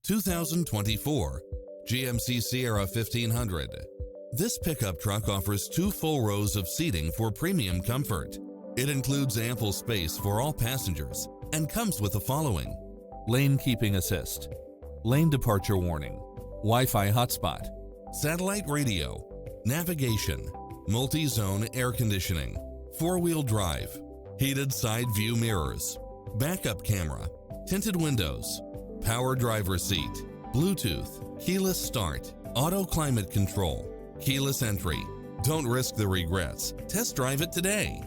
2024 GMC Sierra 1500. This pickup truck offers 2 full rows of seating for premium comfort. It includes ample space for all passengers and comes with the following: lane keeping assist, lane departure warning, Wi-Fi hotspot, satellite radio, navigation, multi-zone air conditioning, 4-wheel drive, heated side view mirrors, backup camera, tinted windows, power driver seat, Bluetooth, keyless start, auto climate control, keyless entry. Don't risk the regrets. Test drive it today.